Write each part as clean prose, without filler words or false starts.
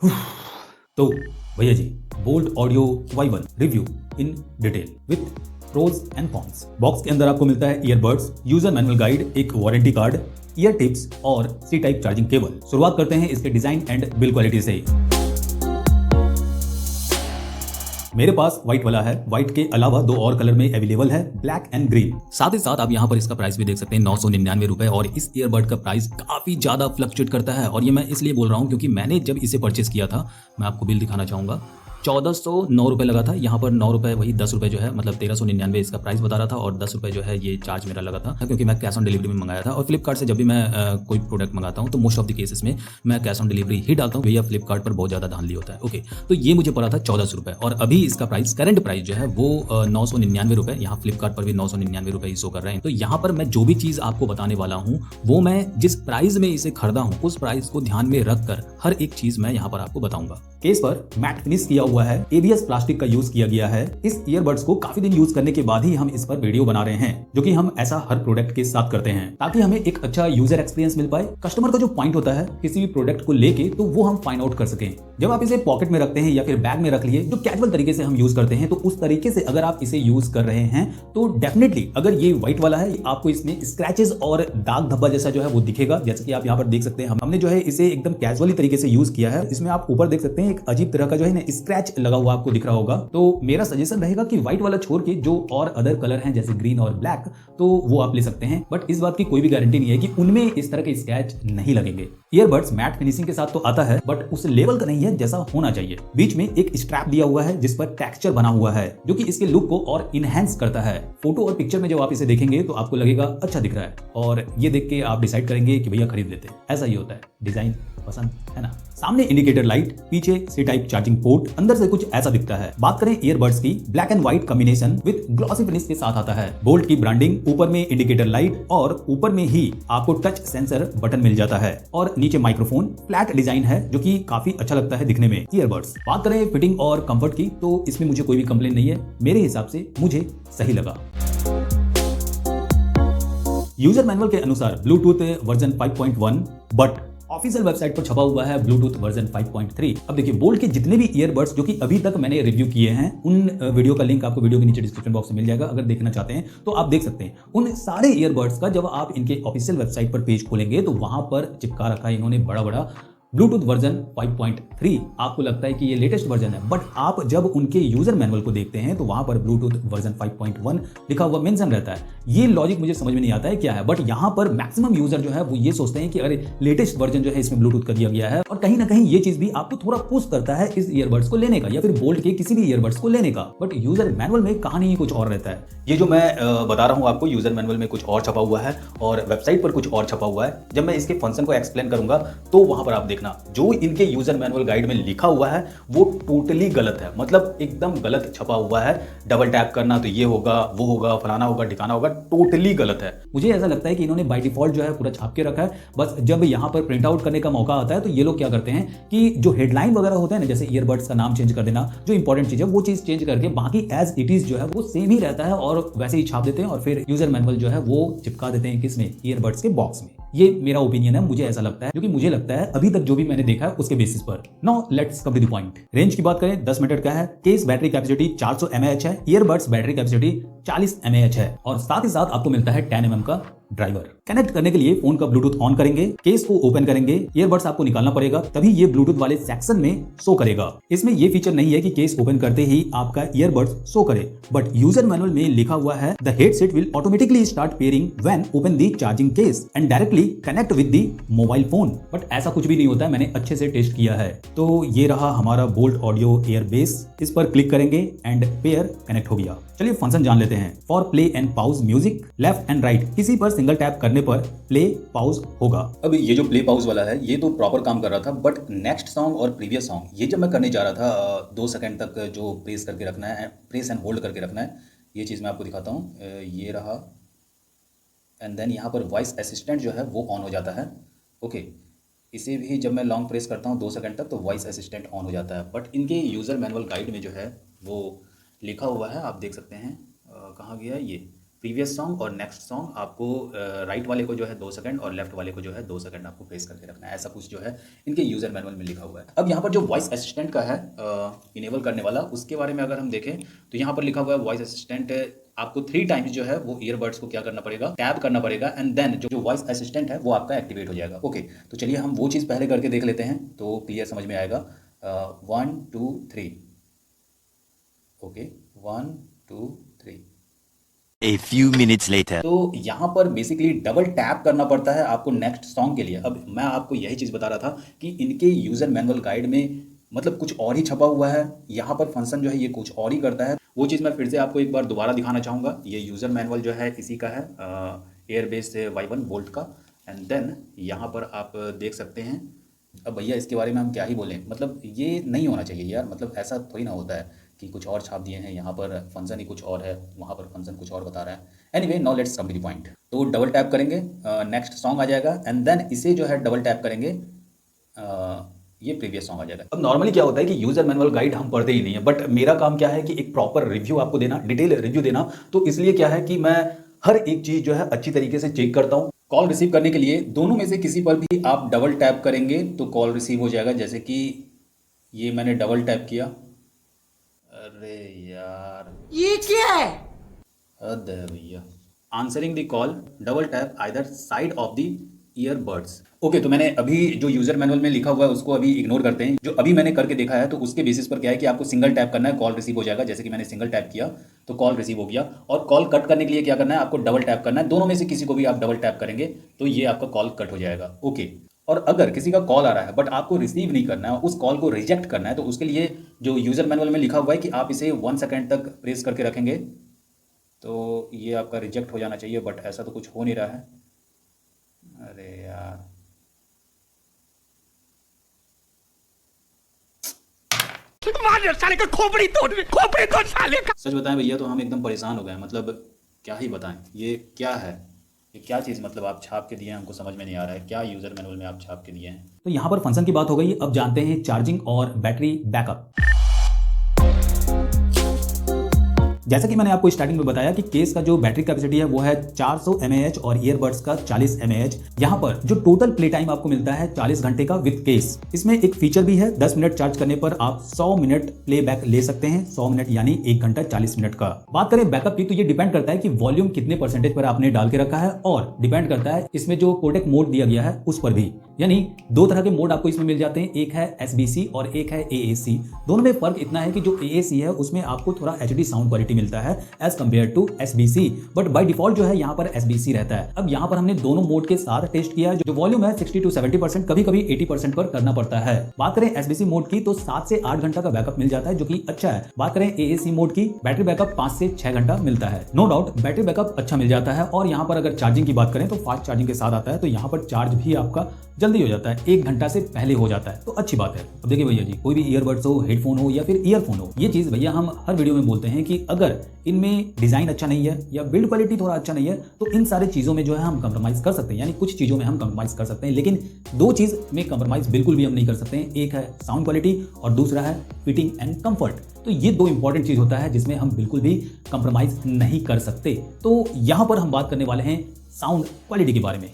तो भैया जी, Boult audio Y1 review in detail with pros and cons. Box के अंदर आपको मिलता है ईयरबड्स, यूजर मैनुअल गाइड, एक वारंटी कार्ड, ईयर टिप्स और सी टाइप चार्जिंग केबल। शुरुआत करते हैं इसके डिजाइन एंड बिल्ड क्वालिटी से। मेरे पास व्हाइट वाला है। व्हाइट के अलावा दो और कलर में अवेलेबल है, ब्लैक एंड ग्रीन। साथ ही साथ आप यहाँ पर इसका प्राइस भी देख सकते हैं, 999 रुपए। और इस ईयरबड का प्राइस काफी ज्यादा फ्लक्चुएट करता है। और ये मैं इसलिए बोल रहा हूँ क्योंकि मैंने जब इसे परचेस किया था, मैं आपको बिल दिखाना चाहूंगा, 1409 रुपए लगा था। यहाँ पर 9 रुपए, वही 10 रुपए जो है, मतलब 1399 इसका प्राइस बता रहा था। और 10 रुपए जो है ये चार्ज मेरा लगा था, क्योंकि मैं कैश ऑन डिलीवरी में मंगाया था। और फ्लिपकार्ट से जब भी मैं कोई प्रोडक्ट मंगाता हूँ तो मोस्ट ऑफ द केसेस में मैं कैश ऑन डिलीवरी ही डालता हूँ। भैया फ्लिपकार्ट पर बहुत ज्यादा धांधली होता है। ओके, तो ये मुझे पड़ा था 1400 रुपए। और अभी इसका प्राइस, करंट प्राइस जो है वो 999 रुपए। यहाँ फ्लिपकार्ट पर भी 999 रुपए ही शो कर रहे हैं। तो यहाँ पर मैं जो भी चीज आपको बताने वाला हूँ, वो मैं जिस प्राइस में इसे खरीदा हूँ उस प्राइस को ध्यान में रखकर हर एक चीज मैं यहाँ पर आपको बताऊंगा। केस पर मैट फिनिश किया हुआ है, एबीएस प्लास्टिक का यूज किया गया है। इस ईयरबड्स को काफी दिन यूज करने के बाद ही हम इस पर वीडियो बना रहे हैं, जो कि हम ऐसा हर प्रोडक्ट के साथ करते हैं ताकि हमें एक अच्छा यूजर एक्सपीरियंस मिल पाए। कस्टमर का जो पॉइंट होता है किसी भी प्रोडक्ट को लेके, तो वो हम फाइंड आउट कर सकें। जब आप इसे पॉकेट में रखते हैं या फिर बैग में रख लिए, जो कैजुअल तरीके से हम यूज करते हैं, तो उस तरीके से अगर आप इसे यूज कर रहे हैं तो डेफिनेटली, अगर ये व्हाइट वाला है, आपको इसमें स्क्रैचेस और दाग धब्बा जैसा जो है वो दिखेगा। जैसे कि आप यहाँ पर देख सकते हैं, हमने जो है इसे एकदम कैजुअली तरीके से यूज किया है। इसमें आप ऊपर देख सकते हैं एक अजीब तरह का जो है स्क्रैच लगा हुआ आपको दिख रहा होगा। तो मेरा सजेशन रहेगा कि व्हाइट वाला छोड़ के जो और अदर कलर हैं जैसे ग्रीन और ब्लैक, तो वो आप ले सकते हैं। बट इस बात की कोई भी गारंटी नहीं है कि उनमें इस तरह के स्क्रैच नहीं लगेंगे। ईयरबड्स मैट फिनिशिंग के साथ तो आता है, बट उस लेवल का नहीं है जैसा होना चाहिए। बीच में एक स्ट्रैप दिया हुआ है जिस पर टेक्सचर बना हुआ है, जो कि इसके लुक को और इनहेंस करता है। फोटो और पिक्चर में जब आप इसे देखेंगे तो आपको लगेगा अच्छा दिख रहा है, और ये देख के आप डिसाइड करेंगे कि भैया खरीद लेते हैं। ऐसा ही होता है, डिजाइन पसंद है ना। सामने इंडिकेटर लाइट, पीछे सी टाइप चार्जिंग पोर्ट, अंदर से कुछ ऐसा दिखता है। बात करें ईयरबड्स की, black and white combination with glossy finish के साथ आता है। बोल्ट की ब्रांडिंग, ऊपर में इंडिकेटर लाइट और ऊपर में ही आपको टच सेंसर बटन मिल जाता है। और नीचे माइक्रोफोन, फ्लैट डिजाइन है जो कि काफी अच्छा लगता है दिखने में। ईयरबड्स बात करें फिटिंग और कंफर्ट की, तो इसमें मुझे कोई भी कंप्लेन नहीं है। मेरे हिसाब से मुझे सही लगा। यूजर मैनुअल के अनुसार Bluetooth version 5.1, but official website पर छपा हुआ है ब्लूटूथ वर्जन 5.3। अब देखिए, बोल्ट के जितने भी ईयरबड्स जो कि अभी तक मैंने रिव्यू किए हैं, उन वीडियो का लिंक आपको वीडियो के नीचे डिस्क्रिप्शन बॉक्स में मिल जाएगा। अगर देखना चाहते हैं तो आप देख सकते हैं। उन सारे ईयरबड्स का जब आप इनके ऑफिशियल वेबसाइट पर पेज खोलेंगे तो वहां पर चिपका रखा है इन्होंने बड़ा बड़ा ब्लूटूथ वर्जन 5.3। आपको लगता है कि ये लेटेस्ट वर्जन है, बट आप जब उनके यूजर मैनुअल को देखते हैं तो वहां पर ब्लूटूथ वर्जन 5.1 लिखा हुआ मेंशन रहता है। ये लॉजिक मुझे समझ में नहीं आता है क्या है, बट यहां पर मैक्सिमम यूजर जो है वो ये सोचते हैं कि अरे लेटेस्ट वर्जन जो है इसमें ब्लूटूथ कर दिया गया है। और कहीं ना कहीं ये चीज भी आपको थोड़ा पुश करता है इस ईयरबड्स को लेने का, या फिर बोल्ट के किसी भी ईयरबड्स को लेने का। बट यूजर मैनुअल में कहानी ही कुछ और रहता है। ये जो मैं बता रहा हूं आपको, यूजर मैनुअल में कुछ और छपा हुआ है और वेबसाइट पर कुछ और छपा हुआ है। जब मैं इसके फंक्शन को एक्सप्लेन करूंगा तो वहां पर आप देखना, जो इनके यूजर मैनुअल गाइड में लिखा हुआ है वो टोटली गलत है। मतलब एकदम गलत छपा हुआ है। डबल टैप करना तो ये होगा, वो होगा, फलाना होगा, ठिकाना होगा, टोटली गलत है। मुझे ऐसा लगता है कि इन्होंने बाय डिफॉल्ट जो है पूरा छाप के रखा है। बस जब यहां पर प्रिंट आउट करने का मौका आता है तो ये लोग क्या करते हैं कि जो हेडलाइन वगैरह होता है ना, जैसे ईयरबड्स का नाम चेंज कर देना, जो इंपॉर्टेंट चीज है वो चीज चेंज करके बाकी एज इट इज जो है वो सेम ही रहता है और वैसे ही छाप देते हैं। और फिर यूजर मैनुअल जो है वो चिपका देते हैं किसमें, ईयरबड्स के बॉक्स में। ये मेरा ओपिनियन है, मुझे ऐसा लगता है, क्योंकि मुझे लगता है अभी तक जो भी मैंने देखा है उसके बेसिस पर। Now let's come to the point. Range की बात करें, 10 मीटर का है। केस बैटरी कैपेसिटी 400 mAh है। ईयरबड्स बैटरी कैपेसिटी 40 mAh है। और साथ ही साथ आपको मिलता है 10 mm का ड्राइवर। कनेक्ट करने के लिए फोन का ब्लूटूथ ऑन करेंगे, केस को ओपन करेंगे, ईयरबड्स आपको निकालना पड़ेगा, तभी ये ब्लूटूथ वाले सेक्शन में शो करेगा। इसमें ये फीचर नहीं है कि केस ओपन करते ही आपका ईयरबड्स शो करे, बट यूजर मैनुअल में लिखा हुआ है the headset will automatically start pairing when open the charging case and directly connect with the mobile phone. But ऐसा कुछ भी नहीं होता है, मैंने अच्छे से टेस्ट किया है। तो ये रहा हमारा बोल्ट ऑडियो एयर बेस। इस पर क्लिक करेंगे एंड पेयर कनेक्ट हो गया। चलिए फंक्शन जान लेते हैं। For play and pause music, left and right किसी पर सिंगल टैप करने पर प्ले पाउज होगा। अब ये जो प्ले पाउज वाला है ये तो प्रॉपर काम कर रहा था, बट नेक्स्ट सॉन्ग और प्रीवियस सॉन्ग ये जब मैं करने जा रहा था 2 सेकंड तक जो प्रेस करके रखना है, प्रेस एंड होल्ड करके रखना है, ये चीज़ मैं आपको दिखाता हूँ। ये रहा, एंड देन यहाँ पर वॉइस असिस्टेंट जो है वो ऑन हो जाता है। ओके, इसे भी जब मैं लॉन्ग प्रेस करता हूँ 2 सेकंड तक तो वॉइस असिस्टेंट ऑन हो जाता है। बट इनके यूज़र मैनुअल गाइड में जो है वो लिखा हुआ है, आप देख सकते हैं। कहाँ गया ये प्रीवियस सॉन्ग और नेक्स्ट सॉन्ग आपको राइट वाले को जो है 2 सेकंड और लेफ्ट वाले को जो है 2 सेकंड आपको प्रेस करके रखना है। ऐसा कुछ जो है इनके यूज़र मैनुअल में लिखा हुआ है। अब यहाँ पर जो वॉइस असिस्टेंट का है इनेबल करने वाला, उसके बारे में अगर हम देखें तो यहाँ पर लिखा हुआ है वॉइस असिस्टेंट आपको 3 टाइम्स जो है वो ईयरबड्स को क्या करना पड़ेगा, टैप करना पड़ेगा एंड देन जो वॉइस असिस्टेंट है वो आपका एक्टिवेट हो जाएगा। ओके, तो चलिए हम वो चीज़ पहले करके देख लेते हैं तो क्लियर समझ में आएगा। 1 2 3 okay 1 2 3। A few minutes later. तो यहाँ पर बेसिकली डबल टैप करना पड़ता है आपको नेक्स्ट सॉन्ग के लिए। अब मैं आपको यही चीज़ बता रहा था कि इनके यूज़र मैनुअल गाइड में मतलब कुछ और ही छपा हुआ है, यहाँ पर फंक्शन जो है ये कुछ और ही करता है। वो चीज़ मैं फिर से आपको एक बार दोबारा दिखाना चाहूँगा। ये यूज़र मैनुअल जो है इसी का है, एयरबेस Y1 वोल्ट का। एंड देन यहाँ पर आप देख सकते हैं। अब भैया इसके बारे में हम क्या ही बोलें, मतलब ये नहीं होना चाहिए यार, मतलब ऐसा थोड़ी ना होता है कि कुछ और छाप दिए हैं, यहाँ पर फंक्शन ही कुछ और है, वहाँ पर फंक्शन कुछ और बता रहा है। Anyway now let's come to the point. तो डबल टैप करेंगे, नेक्स्ट सॉन्ग आ जाएगा एंड देन इसे जो है डबल टैप करेंगे, ये प्रीवियस सॉन्ग आ जाएगा। अब नॉर्मली क्या होता है कि यूजर मैनुअल गाइड हम पढ़ते ही नहीं है, बट मेरा काम क्या है कि एक प्रॉपर रिव्यू आपको देना, डिटेल रिव्यू देना। तो इसलिए क्या है कि मैं हर एक चीज़ जो है अच्छी तरीके से चेक करता हूँ। कॉल रिसीव करने के लिए दोनों में से किसी पर भी आप डबल टैप करेंगे तो कॉल रिसीव हो जाएगा। जैसे कि ये मैंने डबल टैप किया, अरे यार ये क्या है? हद है भैया। Answering the call, double tap either side of the earbuds. Okay, तो मैंने अभी जो यूजर मैनुअल में लिखा हुआ है उसको अभी इग्नोर करते हैं। जो अभी मैंने करके देखा है तो उसके बेसिस पर क्या है कि आपको सिंगल टैप करना है, कॉल रिसीव हो जाएगा। जैसे कि मैंने सिंगल टैप किया तो कॉल रिसीव हो गया। और कॉल कट करने के लिए क्या करना है, आपको डबल टैप करना है। दोनों में से किसी को भी आप डबल टैप करेंगे तो ये आपका कॉल कट हो जाएगा। ओके, और अगर किसी का कॉल आ रहा है बट आपको रिसीव नहीं करना है, उस कॉल को रिजेक्ट करना है, तो उसके लिए जो यूजर मैनुअल में लिखा हुआ है कि आप इसे 1 सेकेंड तक प्रेस करके रखेंगे तो ये आपका रिजेक्ट हो जाना चाहिए, बट ऐसा तो कुछ हो नहीं रहा है। अरे यार, साले का खोपड़ी तोड़ साले का। सच बताएं भैया तो हम एकदम परेशान हो गए हैं। मतलब क्या ही बताएं, ये क्या है, ये क्या चीज़ मतलब आप छाप के दिए हैं, हमको समझ में नहीं आ रहा है क्या यूज़र मैनुअल में आप छाप के दिए हैं। तो यहाँ पर फंक्शन की बात हो गई। अब जानते हैं चार्जिंग और बैटरी बैकअप। जैसा कि मैंने आपको स्टार्टिंग में बताया कि केस का जो बैटरी कैपेसिटी है वो है 400 mAh और ईयरबड्स का 40 mAh। यहाँ पर जो टोटल प्ले टाइम आपको मिलता है 40 घंटे का विद केस। इसमें एक फीचर भी है, 10 मिनट चार्ज करने पर आप 100 मिनट प्लेबैक ले सकते हैं। 100 मिनट यानी 1 घंटा 40 मिनट का। बात करें बैकअप की तो ये डिपेंड करता है कि वॉल्यूम कितने परसेंटेज पर आपने डाल के रखा है, और डिपेंड करता है इसमें जो कोडेक मोड दिया गया है उस पर भी। यानी 2 तरह के मोड आपको इसमें मिल जाते हैं, एक है SBC और एक है AAC। दोनों में फर्क इतना है कि जो AAC है उसमें आपको थोड़ा HD साउंड क्वालिटी मिलता है as compare to SBC, but by default जो है यहाँ पर SBC रहता है। अब यहाँ पर हमने दोनों मोड के साथ टेस्ट किया है। जो वॉल्यूम है 60 to 70%, कभी कभी 80% पर करना पड़ता है। बात करें SBC मोड की तो 7 से 8 घंटा का बैकअप मिल जाता है, जो कि अच्छा है। बात करें AAC मोड की, बैटरी बैकअप 5 से 6 घंटा मिलता है। नो डाउट बैटरी बैकअप अच्छा मिल जाता है। और यहाँ पर अगर चार्जिंग की बात करें तो फास्ट चार्जिंग के साथ आता है, तो यहाँ पर चार्ज भी आपका जल्दी हो जाता है, 1 घंटा से पहले हो जाता है, तो अच्छी बात है। अब देखिए भैया जी, कोई भी ईयरबड्स हो, हेडफोन हो या फिर ईयरफोन हो, ये चीज़ भैया हम हर वीडियो में बोलते हैं कि अगर इनमें डिज़ाइन अच्छा नहीं है या बिल्ड क्वालिटी थोड़ा अच्छा नहीं है तो इन सारी चीज़ों में जो है हम कंप्रोमाइज़ कर सकते हैं। यानी कुछ चीज़ों में हम कंप्रोमाइज़ कर सकते हैं, लेकिन 2 चीज़ में कंप्रोमाइज़ बिल्कुल भी हम नहीं कर सकते हैं। एक है साउंड क्वालिटी और दूसरा है फिटिंग एंड कंफर्ट। तो ये 2 इंपॉर्टेंट चीज़ होता है जिसमें हम बिल्कुल भी कंप्रोमाइज़ नहीं कर सकते। तो यहाँ पर हम बात करने वाले हैं साउंड क्वालिटी के बारे में।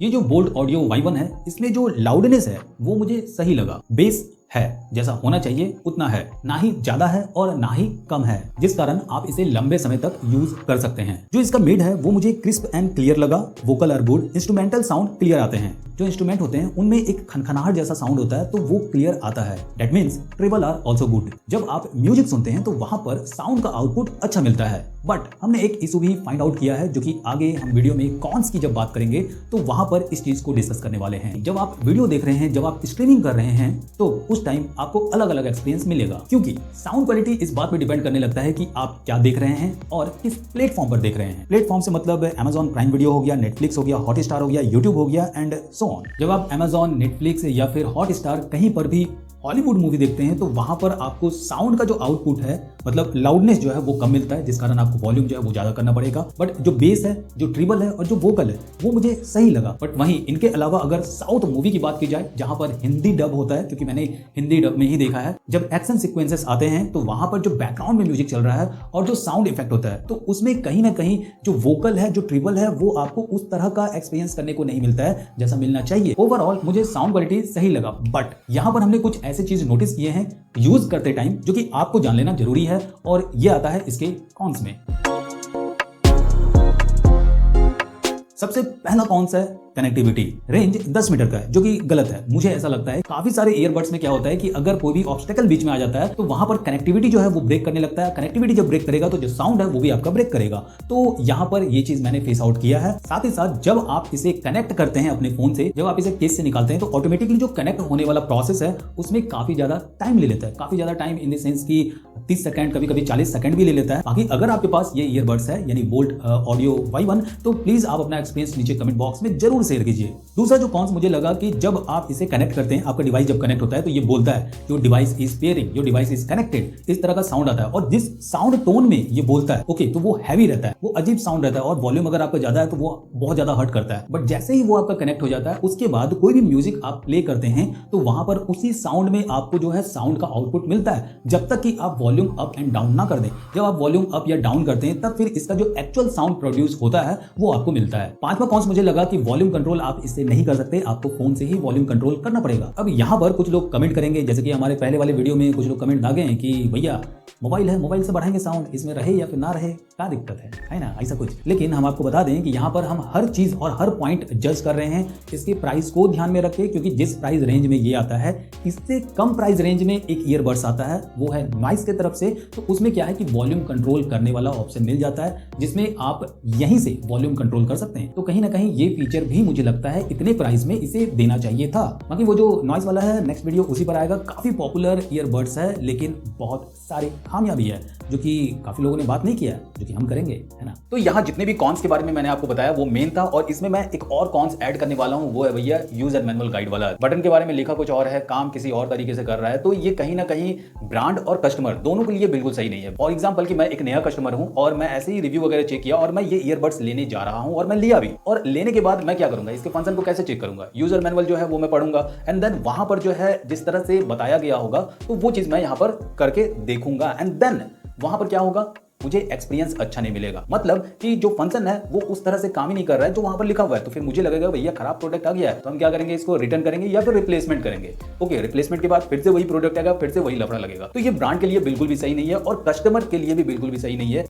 ये जो बोल्ट ऑडियो Y1 है, इसमें जो लाउडनेस है वो मुझे सही लगा। बेस है जैसा होना चाहिए उतना है, ना ही ज्यादा है और ना ही कम है, जिस कारण आप इसे लंबे समय तक यूज कर सकते हैं। जो इसका मिड है वो मुझे क्रिस्प एंड क्लियर लगा। Vocal are good, instrumental sound clear आते हैं। जो इंस्ट्रूमेंट होते हैं उनमें एक खनखनाहट जैसा साउंड होता है तो वो क्लियर आता है। That means treble are also good. जब आप म्यूजिक सुनते हैं तो वहां पर साउंड का आउटपुट अच्छा मिलता है। बट हमने एक इशू भी फाइंड आउट किया है, जो कि आगे हम वीडियो में कॉन्स की जब बात करेंगे तो वहां पर इस चीज को डिस्कस करने वाले हैं। जब आप वीडियो देख रहे हैं, जब आप स्ट्रीमिंग कर रहे हैं, तो उस टाइम आपको अलग अलग एक्सपीरियंस मिलेगा, क्योंकि साउंड क्वालिटी इस बात पे डिपेंड करने लगता है कि आप क्या देख रहे हैं और किस प्लेटफॉर्म पर देख रहे हैं। प्लेटफॉर्म से मतलब Amazon प्राइम वीडियो हो गया, नेटफ्लिक्स हो गया, हॉटस्टार हो गया, यूट्यूब हो गया एंड सो ऑन। जब आप Amazon, नेटफ्लिक्स या फिर हॉटस्टार कहीं पर भी हॉलीवुड मूवी देखते हैं तो वहां पर आपको साउंड का जो आउटपुट है, मतलब लाउडनेस जो है वो कम मिलता है, जिस कारण आपको वॉल्यूम जो है वो ज्यादा करना पड़ेगा। बट जो बेस है, जो ट्रिबल है और जो वोकल है वो मुझे सही लगा। बट वहीं इनके अलावा अगर साउथ मूवी की बात की जाए जहां पर हिंदी डब होता है, क्योंकि मैंने हिंदी डब में ही देखा है, जब एक्शन सीक्वेंसेस आते हैं तो वहां पर जो बैकग्राउंड में म्यूजिक चल रहा है और जो साउंड इफेक्ट होता है तो उसमें कहीं ना कहीं जो वोकल है, जो ट्रिबल है, वो आपको उस तरह का एक्सपीरियंस करने को नहीं मिलता है जैसा मिलना चाहिए। ओवरऑल मुझे साउंड क्वालिटी सही लगा। बट यहां पर हमने कुछ ऐसे चीज नोटिस किए हैं यूज करते टाइम जो कि आपको जान लेना जरूरी है, और ये आता है इसके कॉन्स में। सबसे पहला कौन सा है? कनेक्टिविटी। रेंज 10 मीटर का है जो कि गलत है, मुझे ऐसा लगता है। काफी सारे ईयरबड्स में क्या होता है कि अगर कोई भी ऑब्स्टेकल बीच में आ जाता है तो वहां पर कनेक्टिविटी जो है वो ब्रेक करने लगता है। कनेक्टिविटी जब ब्रेक करेगा तो जो साउंड है वो भी आपका ब्रेक करेगा। तो यहां पर ये चीज मैंने फेस आउट किया है। साथ ही साथ जब आप इसे कनेक्ट करते हैं अपने फोन से, जब आप इसे केस से निकालते हैं तो ऑटोमेटिकली जो कनेक्ट होने वाला प्रोसेस है उसमें काफी ज्यादा टाइम ले लेता है। काफी ज्यादा टाइम इन द सेंस की 30 सेकंड, कभी कभी 40 सेकंड भी ले लेता है। बाकी अगर आपके पास ये ईयरबड्स है यानी बोल्ट ऑडियो Y1, तो प्लीज आप अपना एक्सपीरियंस नीचे कमेंट बॉक्स में जरूर शेयर कीजिए। दूसरा जो कॉन्स मुझे लगा कि जब आप इसे कनेक्ट करते हैं, आपका डिवाइस जब कनेक्ट होता है तो ये बोलता है your device is pairing, your device is connected, इस तरह का साउंड आता है। और जिस साउंड टोन में ये बोलता है ओके, तो वो हैवी रहता है, वो अजीब साउंड रहता है, और वॉल्यूम अगर आपका ज्यादा है तो वो बहुत ज्यादा हर्ट करता है। बट जैसे ही वो आपका कनेक्ट हो जाता है उसके बाद कोई भी म्यूजिक आप प्ले करते हैं तो वहां पर उसी साउंड में आपको जो है साउंड का आउटपुट मिलता है, जब तक कि आप वॉल्यूम अप एंड डाउन ना कर दें। जब आप वॉल्यूम अप या डाउन करते हैं तब फिर इसका जो एक्चुअल साउंड प्रोड्यूस होता है वो आपको मिलता है। पांचवा कॉन्स मुझे लगा कि वॉल्यूम कंट्रोल आप इससे नहीं कर सकते, आपको फोन से ही वॉल्यूम कंट्रोल करना पड़ेगा। अब यहाँ पर कुछ लोग कमेंट करेंगे, जैसे कि हमारे पहले वाले वीडियो में कुछ लोग कमेंट दागे हैं कि भैया मोबाइल है, मोबाइल से बढ़ाएंगे साउंड, इसमें रहे या फिर ना रहे, क्या दिक्कत है ना, ऐसा कुछ। लेकिन हम आपको बता दें कि यहाँ पर हम हर चीज और हर पॉइंट जज कर रहे हैं, इसके प्राइस को ध्यान में रखें, क्योंकि जिस प्राइस रेंज में ये आता है इससे कम प्राइस रेंज में एक ईयरबड्स आता है, वो है नॉइस की तरफ से। तो उसमें क्या है कि वॉल्यूम कंट्रोल करने वाला ऑप्शन मिल जाता है, जिसमें आप यहीं से वॉल्यूम कंट्रोल कर सकते हैं। तो कहीं ना कहीं ये फीचर भी मुझे लगता है इतने प्राइस में इसे देना चाहिए था। बाकी वो जो नॉइस वाला है नेक्स्ट वीडियो उसी पर आएगा। काफी पॉपुलर ईयरबड्स है, लेकिन बहुत सारी खामियां भी है जो कि काफी लोगों ने बात नहीं किया, जो कि हम करेंगे, है ना। तो यहाँ जितने भी कॉन्स के बारे में मैंने आपको बताया वो मेन था, और इसमें मैं एक और कॉन्स ऐड करने वाला हूँ, वो है भैया यूजर मैनुअल गाइड वाला। बटन के बारे में लिखा कुछ और है, काम किसी और तरीके से कर रहा है। तो ये कहीं ना कहीं ब्रांड और कस्टमर दोनों के लिए बिल्कुल सही नहीं है। फॉर एग्जाम्पल कि मैं एक नया कस्टमर हूँ और मैं ऐसे ही रिव्यू वगैरह चेक किया और मैं ये ईयरबड्स लेने जा रहा हूँ और मैं लिया भी, और लेने के बाद मैं क्या करूंगा, इसके फंक्शन को कैसे चेक करूंगा, यूजर मैनुअल जो है वो मैं पढ़ूंगा, एंड देन वहां पर जो है जिस तरह से बताया गया होगा तो वो चीज मैं यहां पर करके देखूंगा, एंड देन वहां पर क्या होगा, मुझे एक्सपीरियंस अच्छा नहीं मिलेगा। मतलब कि जो फंक्शन है वो उस तरह से काम ही नहीं कर रहा है जो वहां पर लिखा हुआ है। तो फिर मुझे लगेगा भैया खराब प्रोडक्ट आ गया है, तो हम क्या करेंगे, इसको रिटर्न करेंगे या फिर रिप्लेसमेंट करेंगे। ओके, रिप्लेसमेंट के बाद फिर से वही प्रोडक्ट आएगा, फिर से वही लफड़ा लगेगा। तो ये ब्रांड के लिए बिल्कुल भी सही नहीं है और कस्टमर के लिए भी बिल्कुल भी सही नहीं है।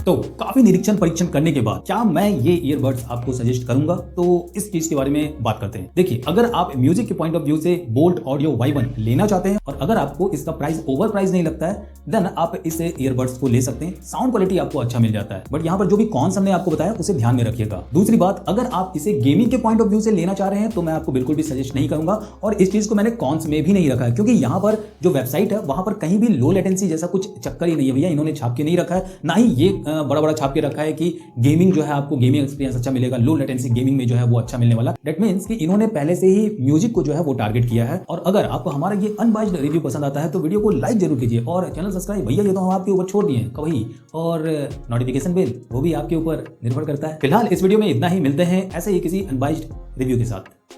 तो काफी निरीक्षण परीक्षण करने के बाद क्या मैं ये ईयरबड्स आपको सजेस्ट करूंगा, तो इस चीज के बारे में बात करते हैं। देखिए, अगर आप म्यूजिक के पॉइंट ऑफ व्यू से बोल्ट ऑडियो Y1 लेना चाहते हैं और अगर आपको इसका प्राइस ओवर प्राइस नहीं लगता है, देन आप इस ईयरबड्स को ले सकते हैं। साउंड क्वालिटी आपको अच्छा मिल जाता है। बट यहाँ पर जो भी कॉन्स हमने आपको बताया उसे ध्यान में रखिएगा। दूसरी बात, अगर आप इसे गेमिंग के पॉइंट ऑफ व्यू से लेना चाह रहे हैं तो मैं आपको बिल्कुल भी सजेस्ट नहीं करूंगा, और इस चीज को मैंने कॉन्स में भी नहीं रखा है, क्योंकि यहाँ पर जो वेबसाइट है वहां पर कहीं भी लो लेटेंसी जैसा कुछ चक्कर ही नहीं है भैया। इन्होंने छाप के नहीं रखा है, ना ही ये बड़ा बड़ा छाप के रखा है कि गेमिंग जो है आपको गेमिंग एक्सपीरियंस अच्छा मिलेगा, लो लेटेंसी गेमिंग में जो है वो अच्छा मिलने वाला। दैट मींस कि इन्होंने पहले से ही म्यूजिक को जो है वो टारगेट किया है। और अगर आपको हमारा ये अनबाइज्ड रिव्यू पसंद आता है तो वीडियो को लाइक जरूर कीजिए और चैनल सब्सक्राइब, भैया ये तो हम आपके ऊपर छोड़ दिए कभी, और नोटिफिकेशन बेल वो भी आपके ऊपर निर्भर करता है। फिलहाल इस वीडियो में इतना ही, मिलते हैं ऐसे ही किसी अनबाइज्ड रिव्यू के साथ।